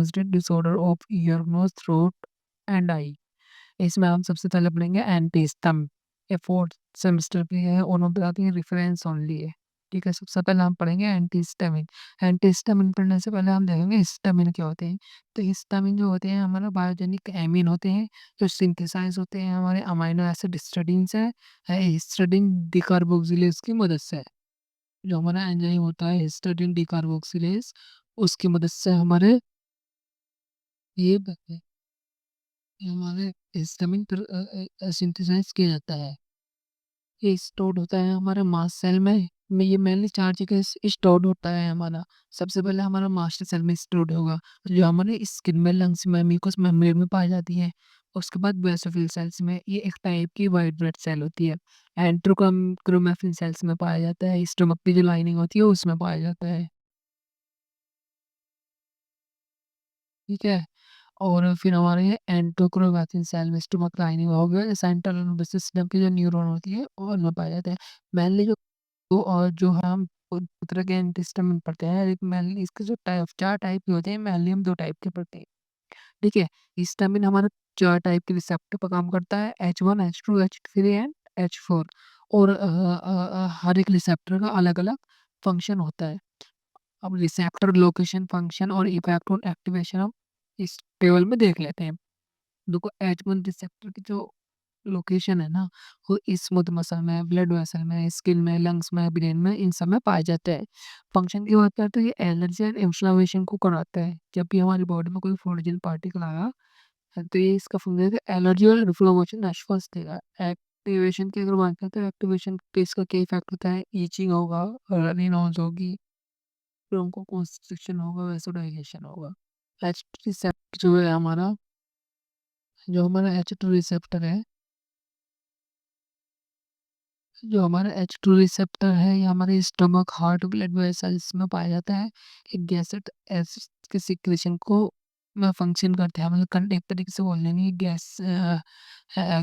associated disorder of ear, nose, throat and I. इसमें हम सबसे पहले पढ़ेंगे एंटीस्टम। ये 4th सेमेस्टर पे है और हम बताते हैं रेफरेंस ओनली है। ठीक है, सबसे पहले हम पढ़ेंगे एंटीहिस्टामिन। एंटीहिस्टामिन पढ़ने से पहले हम देखेंगे हिस्टामिन क्या होते हैं। तो हिस्टामिन जो होते हैं हमारा बायोजेनिक एमीन होते हैं, जो सिंथेसाइज़ होते हैं हमारे अमाइनो एसिड हिस्टाडीन से, हिस्टाडीन डिकार्बोक्सिलेज की मदद से। जो हमारा एंजाइम होता है हिस्टाडीन डिकार्बोक्सिलेज, उसकी मदद से हमारे ये बनते हैं, ये हमारे हिस्टामिन सिंथेसाइज़ किया जाता है। ये स्टोर्ड होता है हमारे मास्ट सेल में ये मेनली 4 जगह स्टोर्ड होता है हमारा। सबसे पहले हमारा मास्टर सेल में स्टोर्ड होगा, जो हमारे स्किन में, लंग्स में, म्यूकस मेम्ब्रेन में पाई जाती है। उसके बाद बेसोफिल सेल्स में ये एक टाइप की व्हाइट ब्लड सेल होती है। क्रोमैफिन सेल्स में पाया जाता है, स्टमक की जो लाइनिंग होती है उसमें पाया जाता है। ठीक है? और फिर हमारे ये एंडोक्रोमैटिन सेल में स्टमक लाइनिंग हो गया, सेंट्रल नर्वस सिस्टम की जो न्यूरॉन होती है और उनमें पाए जाते हैं। मेनली जो तो और जो हम तरह के इंटेस्टाइन में पढ़ते हैं, एक मेनली इसके जो टाइप 4 टाइप के होते हैं, मेनली हम 2 टाइप के पढ़ते हैं। ठीक है? हिस्टामिन हमारा 4 टाइप के रिसेप्टर पर काम करता है, H1, H2, H3 and H4 और हर एक रिसेप्टर का अलग-अलग फंक्शन होता है। अब रिसेप्टर लोकेशन, फंक्शन और इफेक्ट ऑन एक्टिवेशन हम इस टेबल में देख लेते हैं। देखो H1 रिसेप्टर की जो लोकेशन है ना, वो स्मूथ मसल में, ब्लड वेसल में, स्किन में, लंग्स में, ब्रेन में, इन सब में पाए जाते हैं। फंक्शन की बात करें तो ये एलर्जी एंड इन्फ्लेमेशन को कराता है। जब भी हमारी बॉडी में कोई फॉरेन पार्टिकल आया तो ये इसका फंक्शन है एलर्जी और इन्फ्लेमेशन रेस्पॉन्स देगा। एक्टिवेशन की अगर बात करें तो एक्टिवेशन पे इसका क्या इफेक्ट होता है, ईचिंग होगा, रनिंग नोज होगी, ब्रोंकोकंस्ट्रिक्शन होगा, वैसोडाइलेशन होगा। H2 रिसेप्टर जो हमारा H2 रिसेप्टर है जो हमारा H2 रिसेप्टर है, ये हमारे स्टमक, हार्ट, ब्लड वेसल्स में पाया जाता है। एक गैसेट एसिड के सिक्रेशन को में फंक्शन करते हैं। मतलब एक तरीके से बोल लेंगे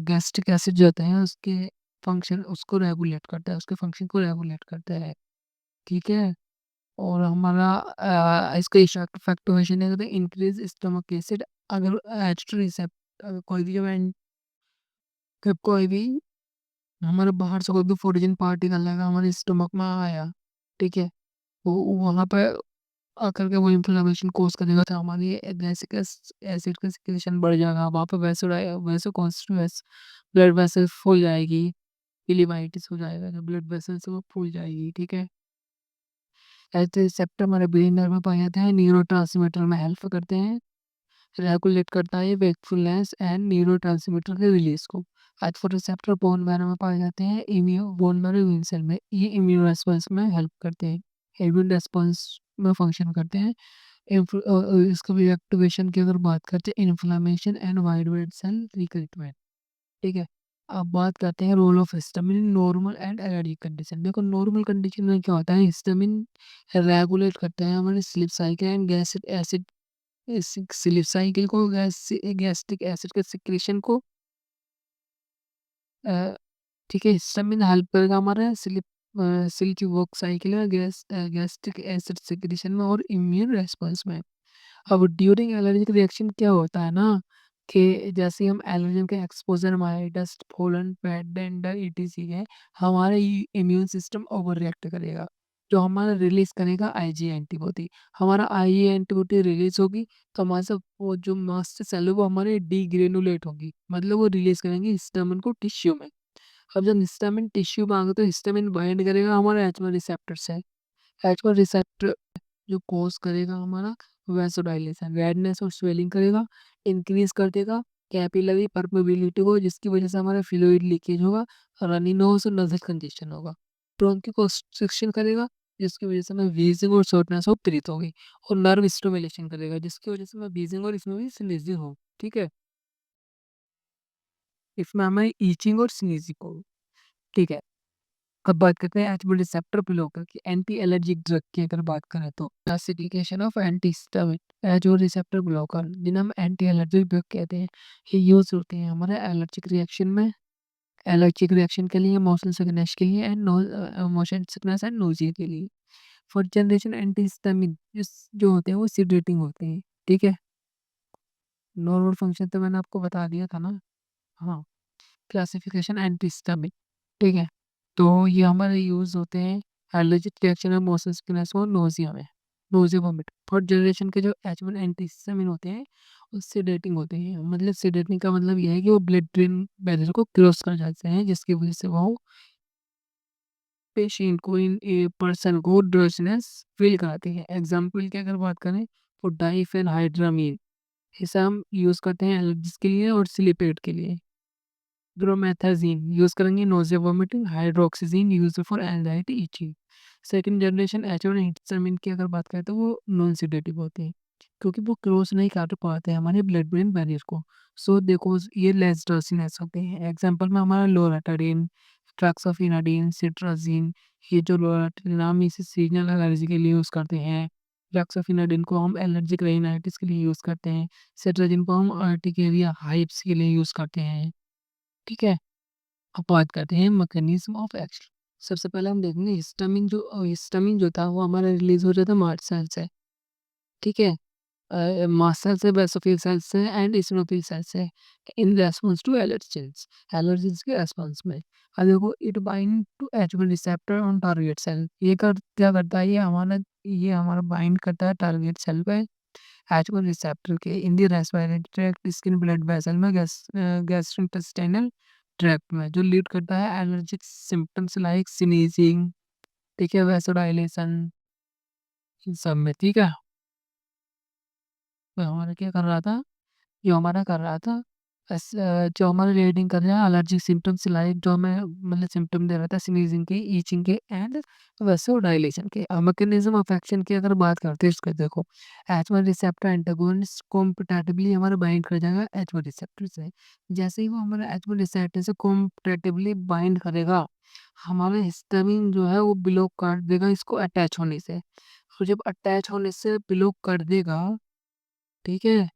गैस्ट्रिक एसिड जो होते हैं उसके फंक्शन उसको रेगुलेट करता है, उसके फंक्शन को रेगुलेट करता है। ठीक है? और हमारा इसका इफेक्टिवेशन है इंक्रीज स्टमक एसिड। अगर H2 रिसेप्टर कोई भी कोई भी हमारे बाहर से कोई भी फॉरेन पार्टिकल लगा हमारे स्टमक में आया, ठीक है? वो वहाँ पे आकर के वो इन्फ्लेमेशन कॉज़ करेगा, तो हमारी गैसिक एसिड का सिक्रेशन बढ़ जाएगा। वहाँ पे वैसोकॉन्स्ट्रिक्शन ब्लड वेसल फूल जाएगी, इलिवाइटिस हो जाएगा, जो ब्लड वेसल्स है वो फूल जाएगी, ठीक है? ऐसे रिसेप्टर हमारे ब्रेन नर्व में पाए जाते हैं, न्यूरोट्रांसमीटर में हेल्प करते हैं, रेगुलेट करता है वेकफुलनेस एंड न्यूरोट्रांसमीटर के रिलीज को। फोटोरिसेप्टर बोन मैरो में पाए जाते हैं, बोन मैरो इम्यून सेल में, ये इम्यून रेस्पॉन्स में हेल्प करते हैं, इम्यून रेस्पॉन्स में फंक्शन करते हैं। इसका भी एक्टिवेशन की अगर बात करते हैं, inflammation and white blood cell recruitment. ठीक है, अब बात करते हैं role of histamine normal and allergy condition. देखो नॉर्मल कंडीशन में क्या होता है, हिस्टामिन रेगुलेट करते हैं हमारे sleep cycle and gastric acid sleep cycle को, गैस्ट्रिक एसिड के सिक्रेशन को। अ, ठीक है, हिस्टामिन हेल्प करेगा हमारा सेल की वर्क साइकिल में, गैस्ट्रिक एसिड सिक्रेशन में और इम्यून रेस्पॉन्स में। अब ड्यूरिंग एलर्जिक रिएक्शन क्या होता है ना, कि जैसे हम एलर्जन के एक्सपोजर हमारे डस्ट, पोलन, पेट, डेंडर, ईटीसी है, हमारा इम्यून सिस्टम ओवर रिएक्ट करेगा, जो हमारा रिलीज करेगा आईजी एंटीबॉडी। हमारा आईजी एंटीबॉडी रिलीज होगी तो हमारे से वो जो मास्ट सेल है वो हमारे डीग्रेनुलेट होंगी, मतलब वो रिलीज करेंगे हिस्टामिन को टिश्यू में। अब जब हिस्टामिन टिश्यू में आएगा तो हिस्टामिन बाइंड करेगा हमारे एच1 रिसेप्टर से। एच1 रिसेप्टर जो कॉज़ करेगा हमारा वैसोडाइलेशन, रेडनेस और स्वेलिंग करेगा, इंक्रीज़ कर देगा कैपिलरी परमेबिलिटी को, जिसकी वजह से हमारा फ्लूइड लीकेज होगा, रनी नोज़ और नज़ल कंजेशन होगा। ब्रोंकोकंस्ट्रिक्शन करेगा, जिसकी वजह से हमें व्हीजिंग और शॉर्टनेस ऑफ ब्रीथ होगी, और नर्व स्टिमुलेशन करेगा, जिसकी वजह से हमें व्हीजिंग और इसमें भी स्नीज़िंग हो। ठीक है? इसमें हमें ईचिंग और स्नीज़िंग हो। ठीक है? अब बात करते हैं एच1 रिसेप्टर ब्लॉकर की। एंटी एलर्जिक ड्रग की अगर बात करें तो classification of antihistamine, H one receptor blocker जिन्हें हम एंटी एलर्जिक ड्रग कहते हैं, ये यूज होते हैं हमारे एलर्जिक रिएक्शन में, एलर्जिक रिएक्शन के लिए, मोशन सिकनेस के लिए and motion sickness and nausea के लिए। फर्स्ट जनरेशन एंटीहिस्टामिन जो होते हैं वो सीडेटिंग होते हैं, ठीक है? नॉर्मल फंक्शन तो मैंने आपको बता दिया था ना। हाँ, क्लासिफिकेशन एंटीहिस्टामिन, ठीक है? तो ये हमारे यूज़ होते हैं एलर्जिक रिएक्शन और मोशन सिकनेस और नोज़िया में, नोज़िया वोमिट। थर्ड जनरेशन के जो H1 एंटीहिस्टामिन होते हैं, वो सेडेटिंग होते हैं। मतलब सेडेटिंग का मतलब ये है कि वो ब्लड ब्रेन बैरियर को क्रॉस कर जाते हैं, जिसकी वजह से वो पेशेंट को इन ए पर्सन को ड्रowsiness फ़ील कराती है। एग्ज़ाम्पल की अगर बात करें तो डाइफेनहाइड्रामीन, इसे हम यूज़ करते हैं एलर्जीज़ के लिए और स्लीप एड के लिए। ब्रोमेथाज़ीन यूज़ करेंगे nausea vomiting, hydroxyzine used for anxiety itching. Second generation H one antihistamine की अगर बात करें तो वो नॉन सेडेटिव होते हैं, क्योंकि वो क्रॉस नहीं कर पाते हैं हमारे ब्लड ब्रेन बैरियर को। सो देखो ये लेस ड्रॉसीनेस होते हैं। एग्ज़ाम्पल में हमारा लोराटाडीन, ट्रक्साफेनाडीन, सिट्राज़ीन, ये जो लोराटाडीन हम इसे सीज़नल एलर्जी के लिए यूज़ करते हैं। ट्रक्साफेनाडिन को हम एलर्जिक राइनाइटिस के लिए यूज़ करते हैं। सिट्राज़ीन को हम अर्टिकेरिया, हाइव्स के लिए यूज़ करते हैं। ठीक है? अब बात करते हैं मैकेनिज़्म ऑफ एक्शन। सबसे पहले हम देखेंगे हिस्टामिन जो था वो हमारा रिलीज़ हो जाता है मास्ट सेल से, ठीक है? मास्ट सेल से, बेसोफिल सेल से एंड इसिनोफिल सेल से in response to allergens, allergies के रिस्पॉन्स में। अब देखो it bind to H1 receptor on target cell. ये कर क्या करता है ये हमारा बाइंड करता है टारगेट सेल पे H1 रिसेप्टर के in the respiratory tract, skin, blood vessel में, गैस्ट्रोइंटेस्टाइनल ट्रैक्ट में, जो लीड करता है एलर्जिक सिम्पटम्स लाइक स्नीजिंग, ठीक है, वैसोडाइलेशन, इन सब में, ठीक है? तो हमारा क्या कर रहा था? जो हमारा कर रहा था जो हमारा रीडिंग कर रहा है एलर्जिक सिम्पटम्स लाइक जो हमें मतलब सिम्पटम दे रहा था स्नीजिंग के, ईचिंग के एंड वैसोडाइलेशन के। मैकेनिज्म ऑफ एक्शन की अगर बात करते हैं इसको देखो, H1 रिसेप्टर एंटागोनिस्ट कॉम्पिटेटिवली हमारा बाइंड कर जाएगा H1 रिसेप्टर से। जैसे ही वो हमारा H1 रिसेप्टर से कॉम्पिटेटिवली बाइंड करेगा, हमारा हिस्टामिन जो है वो ब्लॉक कर देगा इसको अटैच होने से। तो जब अटैच होने से ब्लॉक कर देगा, ठीक है?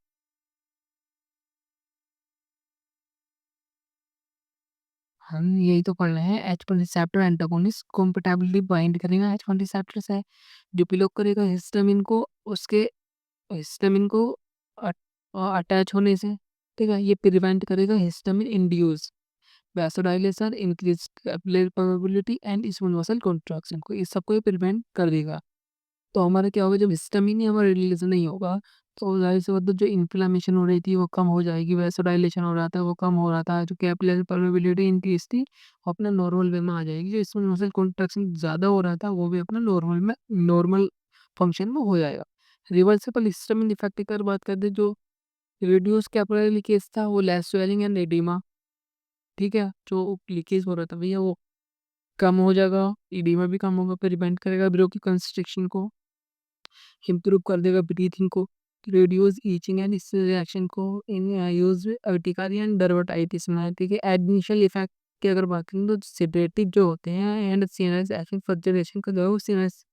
हम यही तो पढ़ रहे हैं H1 receptor antagonist compatibly bind करेगा H1 रिसेप्टर से, जो ब्लॉक करेगा हिस्टामिन को अटैच होने से, ठीक है? ये प्रिवेंट करेगा histamine induce vasodilation, increase capillary permeability and smooth muscle contraction को, इस सबको ये प्रिवेंट कर देगा। तो हमारा क्या होगा, जब हिस्टामिन ही हमारा रिलीज़ नहीं होगा, तो ज़ाहिर-सी बात है जो इन्फ्लेमेशन हो रही थी वो कम हो जाएगी, वैसोडाइलेशन हो रहा था वो कम हो रहा था, जो कैपिलरी परमेबिलिटी इंक्रीज़ थी वो अपना नॉर्मल वे में आ जाएगी, जो इसमें मसल कॉन्ट्रैक्शन ज़्यादा हो रहा था वो भी अपना नॉर्मल फंक्शन में हो जाएगा। रिवर्सिबल हिस्टामिन इफेक्ट की अगर बात कर दें, जो रिड्यूस कैपिलरी लीकेज था वो लेस स्वेलिंग एंड एडिमा, ठीक है? जो लीकेज हो रहा था भैया वो कम हो जाएगा, एडिमा भी कम होगा, प्रिवेंट करेगा ब्रोंकोकंस्ट्रिक्शन को। इम्प्रूव कर देगा ब्रीथिंग को, रिड्यूस ईचिंग एंड इस रिएक्शन को इन यूज अर्टिकारिया एंड डर्मेटाइटिस में, ठीक है? इनिशियल इफेक्ट की अगर बात करें तो सेडेटिव जो होते हैं and CNS action first generation का जो है वो सीएनएस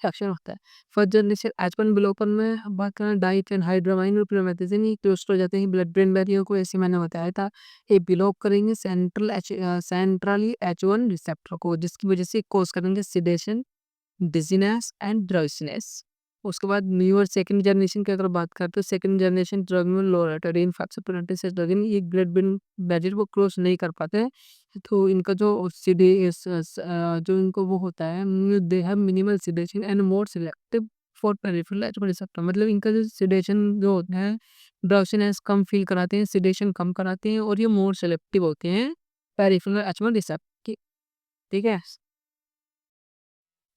एक्शन होता है। फर्स्ट जनरेशन एच1 ब्लॉकर में हम बात करें डाइफेनहाइड्रामाइन और प्रोमेथाज़िन, ये क्लोज हो जाते हैं ब्लड ब्रेन बैरियर को, ऐसे मैंने बताया था। ये ब्लॉक करेंगे सेंट्रली H1 रिसेप्टर को, जिसकी वजह से कॉज करेंगे सिडेशन, डिज़ीनेस एंड ड्राउज़ीनेस। उसके बाद न्यूअर सेकंड जनरेशन की अगर बात करें तो सेकंड जनरेशन ड्रग में लोराटाडीन, फॉस्फोपेरोटेस ड्रग ये ब्लड ब्रेन बैरियर को क्रॉस नहीं कर पाते हैं। तो इनका जो जो इनको वो होता है, they have minimal sedation and more selective for peripheral H receptor, मतलब इनका जो सेडेशन जो होता है, ड्राउज़ीनेस कम फील कराते हैं, सेडेशन कम कराते हैं और ये मोर सिलेक्टिव होते हैं पेरिफेरल एच रिसेप्टर की, ठीक है?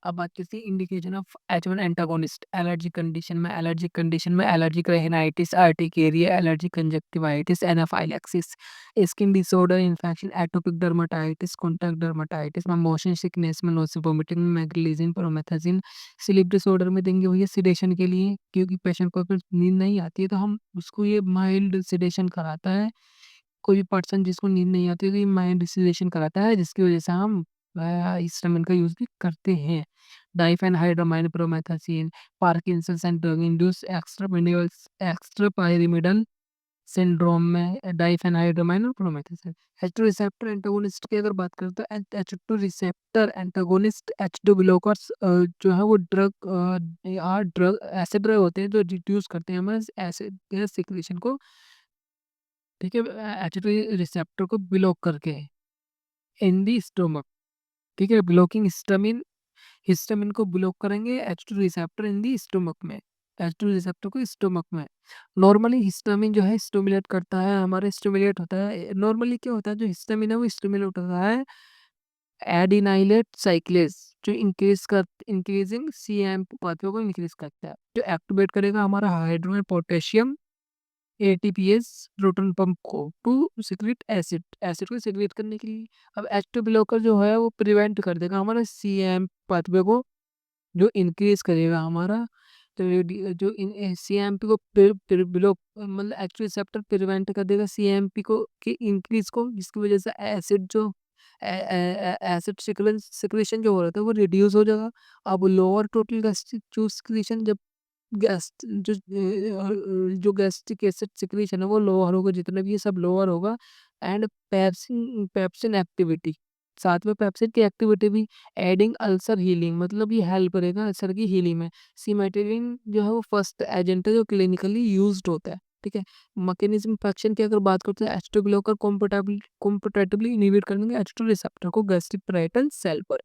अब बात करते हैं indication of H1 antagonist allergic condition में allergic rhinitis, urticaria, allergic conjunctivitis, anaphylaxis, skin disorder, infection, atopic dermatitis, contact dermatitis में, मोशन सिकनेस में, नोज़िया, वोमिटिंग में, मैग्नीशियम, प्रोमेथाज़िन, स्लीप डिसऑर्डर में देंगे भैया सेडेशन के लिए, क्योंकि पेशेंट को अगर नींद नहीं आती है तो हम उसको ये माइल्ड सेडेशन कराता है। कोई भी पर्सन जिसको नींद नहीं आती है तो ये माइंड डिसोसिएशन कराता है, जिसकी वजह से हम हिस्टामिन का यूज़ भी करते हैं। Diphenhydramine, promethazine, Parkinson's and drug induced extrapyramidal syndrome में डाइफेनहाइड्रामाइन और प्रोमेथाज़िन। H2 रिसेप्टर एंटागोनिस्ट की अगर बात करें तो H2 receptor antagonist, H2 blockers जो है वो ड्रग ऐसे ड्रग होते हैं जो रिड्यूस करते हैं हमारे एसिड गैस सिक्रीशन को, ठीक है? H2 रिसेप्टर को ब्लॉक करके इन द स्टोमक, ठीक है? ब्लॉकिंग हिस्टामिन, हिस्टामिन को ब्लॉक करेंगे H2 receptor in the stomach में, H2 रिसेप्टर को स्टोमक में। नॉर्मली हिस्टामिन जो है स्टिमुलेट करता है, हमारे स्टिमुलेट होता है, नॉर्मली क्या होता है, जो हिस्टामिन है वो स्टिमुलेट होता है एडिनाइलेट साइक्लेज, जो इंक्रीजिंग सीएमपी पाथवे को इंक्रीज करता है, जो एक्टिवेट करेगा हमारा hydrogen potassium ATPase proton pump को टू सिक्रेट एसिड, एसिड को सिक्रेट करने के लिए। अब H2 ब्लॉकर जो है वो प्रिवेंट कर देगा हमारा सीएम पाथवे को, जो इंक्रीज करेगा हमारा, तो जो सीएमपी को ब्लॉक, मतलब एक्चुअली रिसेप्टर प्रिवेंट कर देगा सीएमपी को कि इंक्रीज को, जिसकी वजह से एसिड जो एसिड सिक्रेशन जो हो रहा था वो रिड्यूस हो जाएगा। अब lower total gastric juice secretion, जब जो गैस्ट्रिक एसिड सिक्रेशन है वो लोअर होगा, जितना भी ये सब लोअर होगा। एंड पेप्सिन पेप्सिन एक्टिविटी, साथ में पेप्सिन की एक्टिविटी भी एडिंग अल्सर हीलिंग, मतलब ये हेल्प करेगा अल्सर की हीलिंग में। सिमेटेरिन जो है वो फर्स्ट एजेंट है जो क्लिनिकली यूज्ड होता है, ठीक है? मैकेनिज्म ऑफ एक्शन की अगर बात करते हैं, H2 ब्लॉकर कॉम्पिटेटिबली इनहिबिट कर देंगे H2 रिसेप्टर को गैस्ट्रिक पैराइटल सेल पर।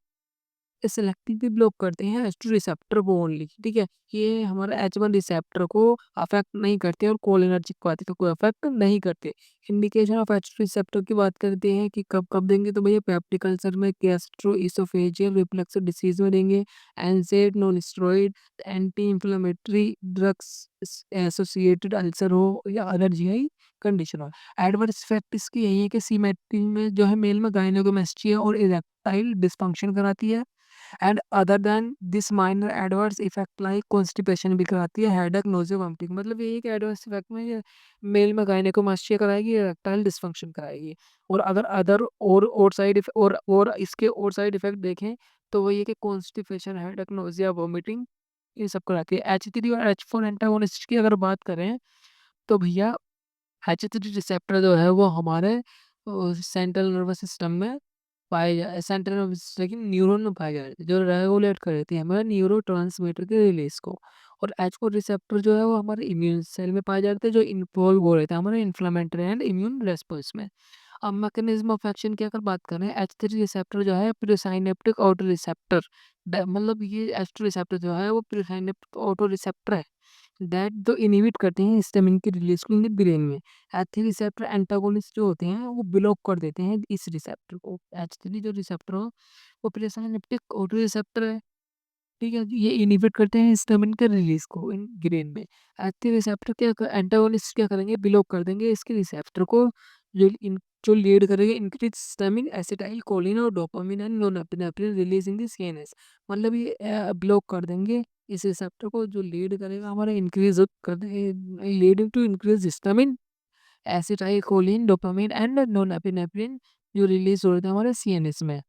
सेलेक्टिवली ब्लॉक करते हैं H2 रिसेप्टर को ओनली, ठीक है? ये हमारा H1 रिसेप्टर को अफेक्ट नहीं करते और कोलिनर्जिक पाथवे को कोई अफेक्ट नहीं करते। इंडिकेशन ऑफ H2 रिसेप्टर की बात करते हैं कि कब कब देंगे, तो भैया पेप्टिक अल्सर में, गैस्ट्रोइसोफेजियल रिफ्लक्स डिसीज में देंगे, एनसेड non steroid anti inflammatory drugs associated ulcer हो या अदर जीआई कंडीशन हो। एडवर्स इफेक्ट इसकी यही है कि सीमेट्री में जो है मेल में गायनेकोमेस्टिया और इरेक्टाइल डिस्फंक्शन कराती है। And other than this minor adverse effect like constipation भी कराती है, हेडेक, नोज़िया, वोमिटिंग, मतलब यही कि एडवर्स इफेक्ट में ये मेल में गायनेकोमास्टिया कराएगी, इरेक्टाइल डिस्फंक्शन कराएगी। और अगर अदर और साइड और इसके और साइड इफेक्ट देखें तो वो ये कि कॉन्स्टिपेशन, हेडेक, नोज़िया, वोमिटिंग, ये सब कराती है। H3 और H4 एंटागोनिस्ट की अगर बात करें तो भैया H3 रिसेप्टर जो है वो हमारे सेंट्रल नर्वस सिस्टम में पाए जा सेंट्रल नर्वस सिस्टम की न्यूरॉन में पाए जाते हैं, जो रेगुलेट करती है हमारे न्यूरोट्रांसमीटर के रिलीज को। और H4 रिसेप्टर जो है वो हमारे इम्यून सेल में पाए जाते हैं, जो इन्वॉल्व हो रहे थे हमारे इन्फ्लेमेटरी एंड इम्यून रेस्पॉन्स में। अब मैकेनिज्म ऑफ एक्शन की अगर बात करें, H3 रिसेप्टर जो है प्रीसाइनेप्टिक ऑटो रिसेप्टर, मतलब ये H2 रिसेप्टर जो है वो प्रीसाइनेप्टिक ऑटो रिसेप्टर है दैट जो इनहिबिट करते हैं हिस्टामिन की रिलीज को इन द ब्रेन में। H3 रिसेप्टर एंटागोनिस्ट जो होते हैं वो ब्लॉक कर देते हैं इस रिसेप्टर को। H3 जो रिसेप्टर हो वो प्रीसाइनेप्टिक ऑटो रिसेप्टर है, ठीक है? ये इनहिबिट करते हैं हिस्टामिन के रिलीज को इन ब्रेन में। H3 रिसेप्टर एंटागोनिस्ट क्या करेंगे, ब्लॉक कर देंगे इसके रिसेप्टर को, जो लीड करेंगे इंक्रीज हिस्टामिन, एसिटाइल कोलिन और dopamine and norepinephrine release in the CNS. मतलब ये ब्लॉक कर देंगे इस रिसेप्टर को, जो लीड करेगा हमारा इंक्रीज कर leading to increase histamine, acetylcholine, dopamine and norepinephrine, जो रिलीज हो रहे थे हमारे सीएनएस में।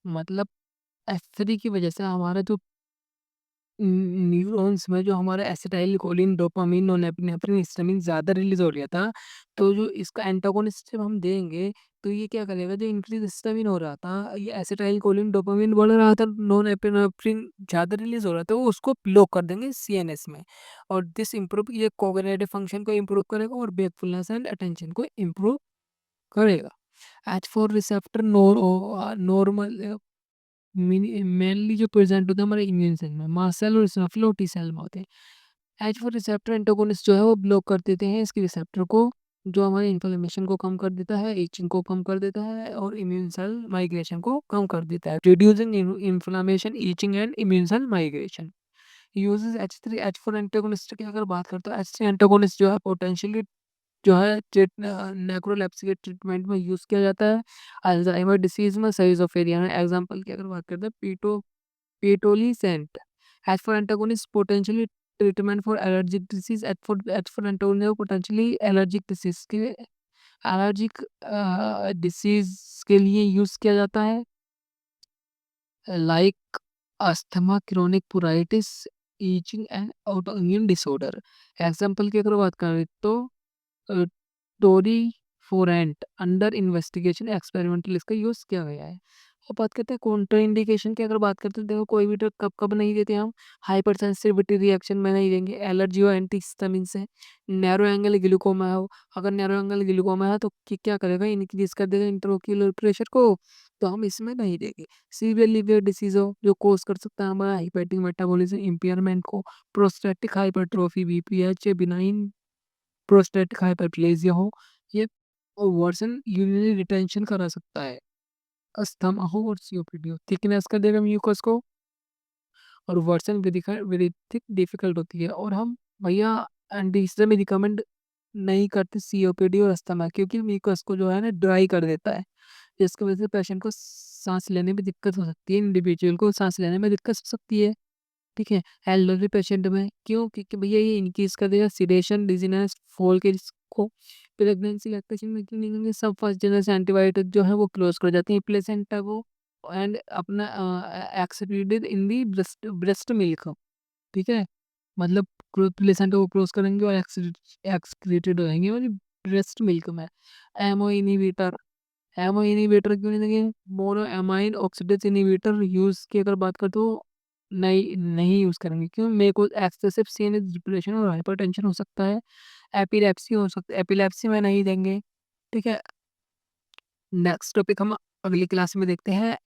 मतलब H3 की वजह से हमारा जो न्यूरॉन्स में जो हमारा एसिटाइल कोलिन, डोपामिन और नेपनेफ्रिन, हिस्टामिन ज़्यादा रिलीज हो रहा था, तो जो इसका एंटागोनिस्ट जब हम देंगे तो ये क्या करेगा, जो इंक्रीज हिस्टामिन हो रहा था, ये एसिटाइल कोलिन, डोपामिन बढ़ रहा था, नॉन एपिनेफ्रिन ज़्यादा रिलीज हो रहा था, वो उसको ब्लॉक कर देंगे सीएनएस में। और दिस इम्प्रूव, ये कोग्निटिव फंक्शन को इम्प्रूव करेगा और वेकफुलनेस एंड अटेंशन को इम्प्रूव करेगा। H4 रिसेप्टर नॉर्मल मेनली जो प्रेजेंट होता है हमारे इम्यून सेल में, मास्ट सेल और इosinophil और टी सेल में होते हैं। H4 रिसेप्टर एंटागोनिस्ट जो है वो ब्लॉक कर देते हैं इसके रिसेप्टर को, जो हमारे इन्फ्लेमेशन को कम कर देता है, इचिंग को कम कर देता है और इम्यून सेल माइग्रेशन को कम कर देता है, reducing inflammation, itching and immune cell migration. Uses H3 H4 antagonist की अगर बात करते हो, H3 एंटागोनिस्ट जो है पोटेंशियली जो है नेक्रोलेप्सी के ट्रीटमेंट में यूज़ किया जाता है। अल्जाइमर डिसीज़ में, साइज़ोफ्रेनिया में। एग्जांपल की अगर बात करते हैं, pitolisant, H4 antagonist potentially treatment for allergic disease. H4 antagonist potentially allergic disease के लिए यूज़ किया जाता है, like asthma, chronic pruritus, itching and autoimmune disorder. Example की अगर बात करें तो अ, toreforant under investigation experimental इसका यूज़ किया गया है। और बात करते हैं कॉन्ट्रा इंडिकेशन की, अगर बात करते हैं देखो कोई भी ड्रग कब-कब नहीं देते हम, हाइपर सेंसिटिविटी रिएक्शन में नहीं देंगे, एलर्जी और एंटीहिस्टामिन से, नैरो एंगल ग्लूकोमा हो, अगर नैरो एंगल ग्लूकोमा है तो क्या करेगा, इंक्रीज़ कर देगा इंट्राओक्यूलर प्रेशर को, तो हम इसमें नहीं देंगे। सीवियर लिवर डिसीज़ हो जो कॉज़ कर सकता है हमारा हेपेटिक मेटाबॉलिज़्म इम्पेयरमेंट को, prostatic hypertrophy, BPH, benign prostatic hyperplasia हो, ये वर्सन यूरिनरी रिटेंशन करा सकता है। अस्थमा हो और सीओपीडी हो, थिकनेस कर देगा म्यूकस को और वर्सन विदिक डिफ़िकल्ट होती है और हम भैया एंटीहिस्टामिन रिकमेंड नहीं करते सीओपीडी और अस्थमा क्योंकि म्यूकस को जो है ना ड्राई कर देता है, जिसकी वजह से पेशेंट को साँस लेने में दिक्कत हो सकती है, इंडिविजुअल को साँस लेने में दिक्कत हो सकती है। ठीक है? एल्डरली पेशेंट में क्यों? क्योंकि भैया ये इंक्रीज़ कर देगा सिडेशन, डिज़ीनेस, फॉल के रिस्क को। प्रेग्नेंसी लैक्टेशन में क्यों नहीं करेंगे? सब फर्स्ट जनरेशन एंटीबायोटिक जो है वो क्लोज़ कर जाती है प्लेसेंटा को एंड अपना एक्सेक्रीटेड इन दी ब्रेस्ट ब्रेस्ट मिल्क। ठीक है? मतलब प्लेसेंटा को क्लोज़ करेंगे और एक्सक्रीटेड रहेंगे मतलब ब्रेस्ट मिल्क में। एमओ इन्हिबिटर एमओ इन्हिबिटर क्यों नहीं देंगे? मोनोएमाइन ऑक्सीडेज इन्हिबिटर यूज़ की अगर बात करें तो नहीं यूज़ करेंगे। क्यों? मेरे को एक्सेसिव सीएनएस डिप्रेशन और हाइपरटेंशन हो सकता है। एपिलेप्सी हो सकता है, एपिलेप्सी में नहीं देंगे। ठीक है? नेक्स्ट टॉपिक हम अगली क्लास में देखते हैं